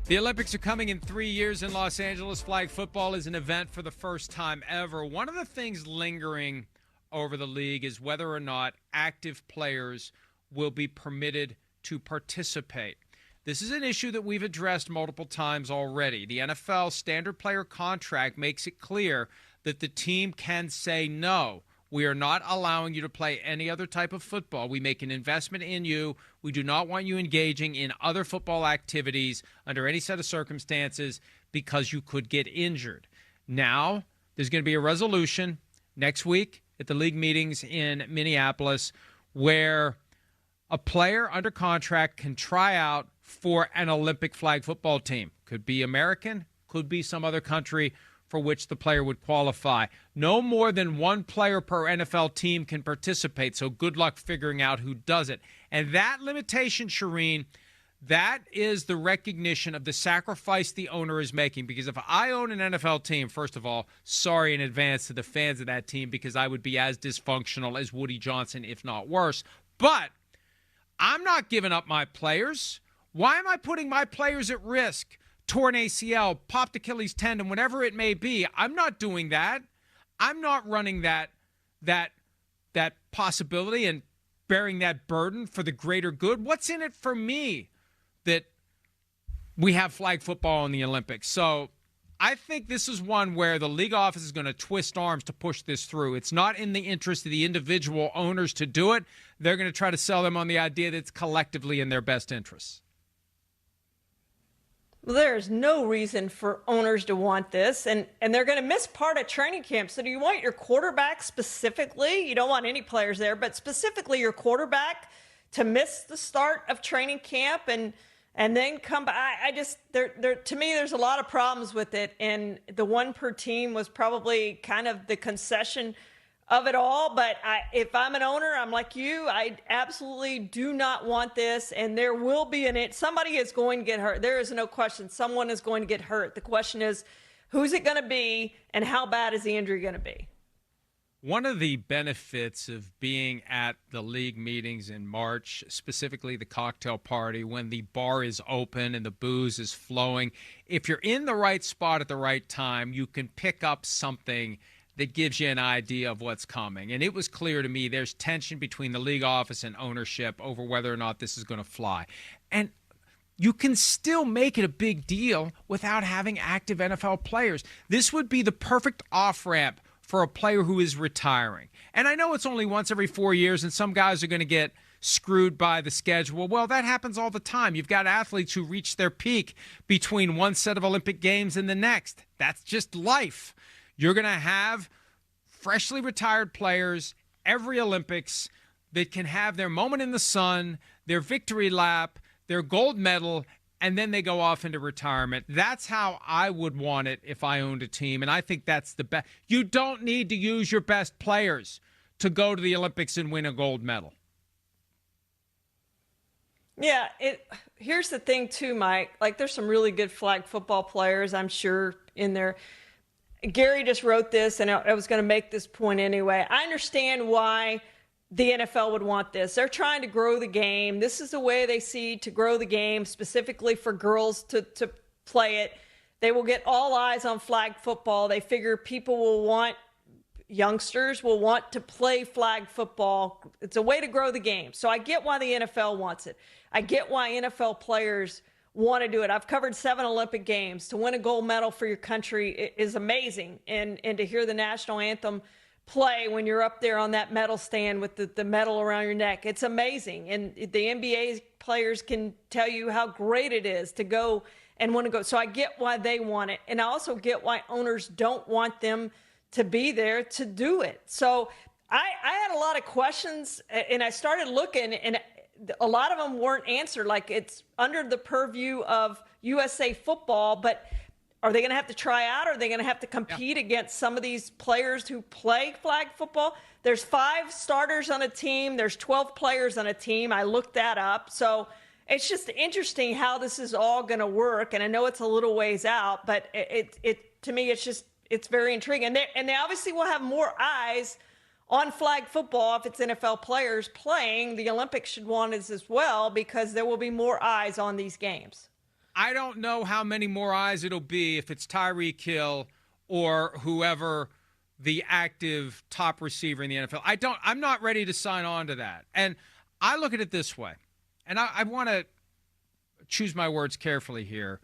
The Olympics are coming in 3 years in Los Angeles. Flag football is an event for the first time ever. One of the things lingering over the league is whether or not active players will be permitted to participate. This is an issue that we've addressed multiple times already. The NFL standard player contract makes it clear that the team can say no. We are not allowing you to play any other type of football. We make an investment in you. We do not want you engaging in other football activities under any set of circumstances because you could get injured. Now, there's going to be a resolution next week at the league meetings in Minneapolis where a player under contract can try out for an Olympic flag football team. Could be American, could be some other country for which the player would qualify. No more than one player per NFL team can participate, so good luck figuring out who does it. And that limitation, Charean, that is the recognition of the sacrifice the owner is making. Because if I own an NFL team, first of all, sorry in advance to the fans of that team because I would be as dysfunctional as Woody Johnson, if not worse. But I'm not giving up my players. Why am I putting my players at risk? Torn ACL, popped Achilles tendon, whatever it may be. I'm not doing that. I'm not running that possibility and bearing that burden for the greater good. What's in it for me that we have flag football in the Olympics? So I think this is one where the league office is going to twist arms to push this through. It's not in the interest of the individual owners to do it. They're going to try to sell them on the idea that it's collectively in their best interests. Well, there's no reason for owners to want this, and they're going to miss part of training camp. So do you want your quarterback specifically? You don't want any players there, but specifically your quarterback to miss the start of training camp and then come back? To me, there's a lot of problems with it, and the one per team was probably kind of the concession of it all. But if I'm an owner, I'm like you. I absolutely do not want this, and there will be somebody is going to get hurt. There is no question. Someone is going to get hurt. The question is, who's it going to be, and how bad is the injury going to be? One of the benefits of being at the league meetings in March, specifically the cocktail party, when the bar is open and the booze is flowing, if you're in the right spot at the right time, you can pick up something that gives you an idea of what's coming. And it was clear to me there's tension between the league office and ownership over whether or not this is going to fly. And you can still make it a big deal without having active NFL players. This would be the perfect off-ramp for a player who is retiring. And I know it's only once every 4 years, and some guys are going to get screwed by the schedule. Well, that happens all the time. You've got athletes who reach their peak between one set of Olympic Games and the next. That's just life. You're going to have freshly retired players every Olympics that can have their moment in the sun, their victory lap, their gold medal, and then they go off into retirement. That's how I would want it if I owned a team, and I think that's the best. You don't need to use your best players to go to the Olympics and win a gold medal. Yeah, here's the thing too, Mike. Like, there's some really good flag football players, I'm sure, in there. Gary just wrote this, and I was going to make this point anyway. I understand why the NFL would want this. They're trying to grow the game. This is the way they see to grow the game, specifically for girls to play it. They will get all eyes on flag football. They figure youngsters will want to play flag football. It's a way to grow the game. So I get why the NFL wants it. I get why NFL players want to do it. I've covered 7 Olympic Games. To win a gold medal for your country is amazing. And to hear the national anthem play when you're up there on that medal stand with the medal around your neck, it's amazing. And the NBA players can tell you how great it is to go and want to go. So I get why they want it. And I also get why owners don't want them to be there to do it. So I had a lot of questions, and I started looking, and a lot of them weren't answered. Like, it's under the purview of USA Football, but are they going to have to try out? Are they going to have to compete against some of these players who play flag football? There's 5 starters on a team. There's 12 players on a team. I looked that up. So it's just interesting how this is all going to work. And I know it's a little ways out, but it to me, it's very intriguing. And they obviously will have more eyes on flag football if it's NFL players playing. The Olympics should want it as well, because there will be more eyes on these games. I don't know how many more eyes it'll be if it's Tyreek Hill or whoever the active top receiver in the NFL. I'm not ready to sign on to that. And I look at it this way, and I want to choose my words carefully here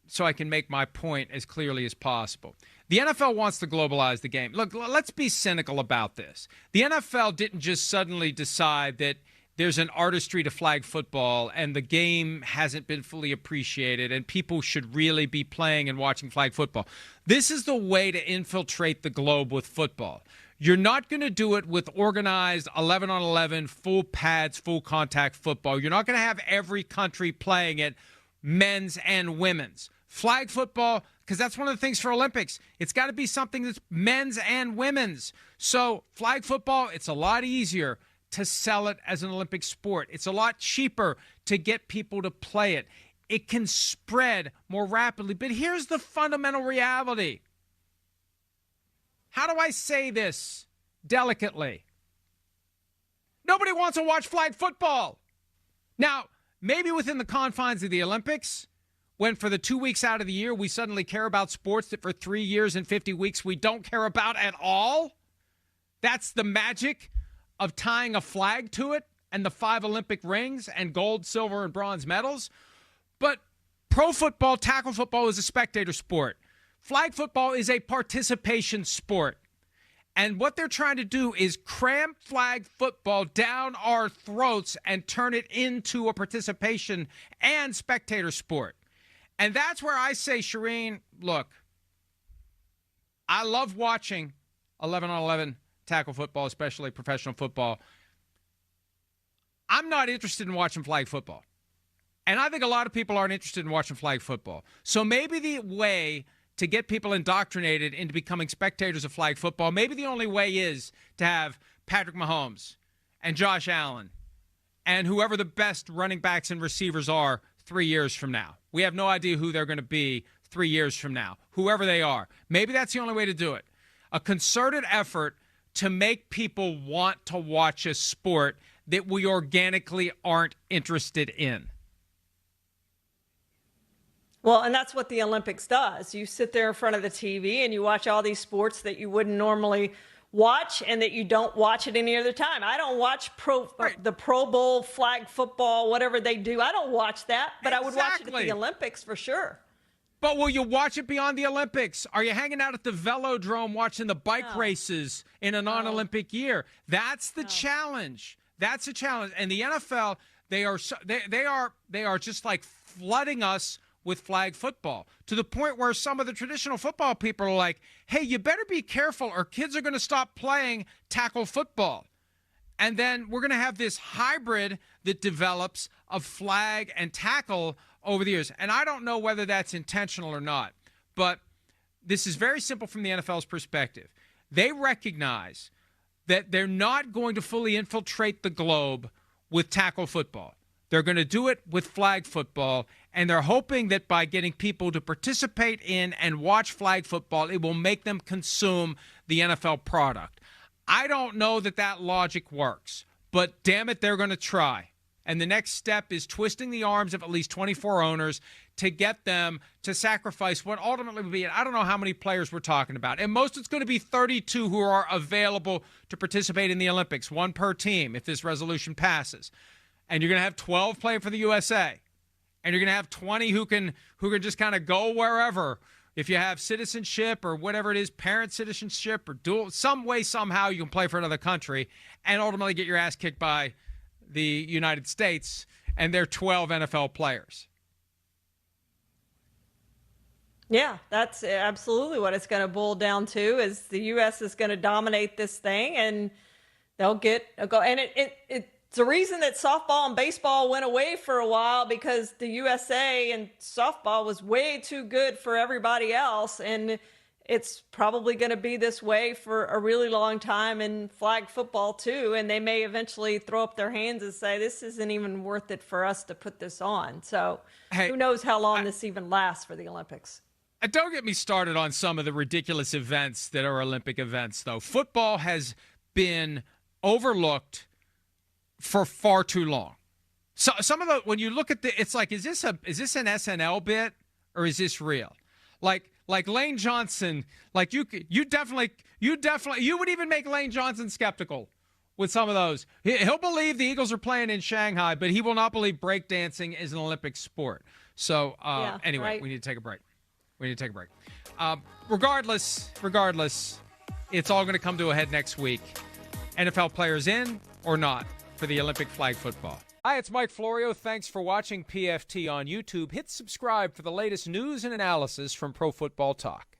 so I can make my point as clearly as possible. The NFL wants to globalize the game. Look, let's be cynical about this. The NFL didn't just suddenly decide that there's an artistry to flag football and the game hasn't been fully appreciated and people should really be playing and watching flag football. This is the way to infiltrate the globe with football. You're not going to do it with organized 11-on-11, full pads, full contact football. You're not going to have every country playing it, men's and women's. Flag football, because that's one of the things for Olympics. It's got to be something that's men's and women's. So flag football, it's a lot easier to sell it as an Olympic sport. It's a lot cheaper to get people to play it. It can spread more rapidly. But here's the fundamental reality. How do I say this delicately? Nobody wants to watch flag football. Now, maybe within the confines of the Olympics, when for the 2 weeks out of the year we suddenly care about sports that for 3 years and 50 weeks we don't care about at all. That's the magic of tying a flag to it and the 5 Olympic rings and gold, silver, and bronze medals. But pro football, tackle football is a spectator sport. Flag football is a participation sport. And what they're trying to do is cram flag football down our throats and turn it into a participation and spectator sport. And that's where I say, Charean, look, I love watching 11-on-11 tackle football, especially professional football. I'm not interested in watching flag football. And I think a lot of people aren't interested in watching flag football. So maybe the way to get people indoctrinated into becoming spectators of flag football, maybe the only way is to have Patrick Mahomes and Josh Allen and whoever the best running backs and receivers are 3 years from now. We have no idea who they're going to be 3 years from now, whoever they are. Maybe that's the only way to do it. A concerted effort to make people want to watch a sport that we organically aren't interested in. Well, and that's what the Olympics does. You sit there in front of the TV and you watch all these sports that you wouldn't normally watch and that you don't watch at any other time. I don't watch the Pro Bowl, flag football, whatever they do. I don't watch that, but I would watch it at the Olympics for sure. But will you watch it beyond the Olympics? Are you hanging out at the Velodrome watching the bike races in a non-Olympic year? That's the challenge. That's a challenge. And the NFL, they are just like flooding us with flag football to the point where some of the traditional football people are like, hey, you better be careful or kids are going to stop playing tackle football. And then we're going to have this hybrid that develops of flag and tackle over the years. And I don't know whether that's intentional or not, but this is very simple from the NFL's perspective. They recognize that they're not going to fully infiltrate the globe with tackle football. They're going to do it with flag football, and they're hoping that by getting people to participate in and watch flag football, it will make them consume the NFL product. I don't know that that logic works, but damn it, they're going to try. And the next step is twisting the arms of at least 24 owners to get them to sacrifice what ultimately will be, I don't know how many players we're talking about. And most it's going to be 32 who are available to participate in the Olympics, one per team if this resolution passes. And you're going to have 12 playing for the USA. And you're going to have 20 who can just kind of go wherever. If you have citizenship or whatever it is, parent citizenship or dual, some way, somehow you can play for another country and ultimately get your ass kicked by the United States and their 12 NFL players. Yeah, that's absolutely what it's going to boil down to is the U.S. is going to dominate this thing and they'll get a go. And it's the reason that softball and baseball went away for a while because the USA and softball was way too good for everybody else. And it's probably going to be this way for a really long time in flag football too. And they may eventually throw up their hands and say, this isn't even worth it for us to put this on. So who knows how long this even lasts for the Olympics. Don't get me started on some of the ridiculous events that are Olympic events, though. Football has been overlooked for far too long. So some of the when you look at it's like, is this an SNL bit or is this real? Like Lane Johnson, like you definitely you would even make Lane Johnson skeptical with some of those. He'll believe the Eagles are playing in Shanghai, but he will not believe breakdancing is an Olympic sport. So anyway, right. We need to take a break. Regardless, it's all going to come to a head next week. NFL players in or not for the Olympic flag football. Hi, it's Mike Florio. Thanks for watching PFT on YouTube. Hit subscribe for the latest news and analysis from Pro Football Talk.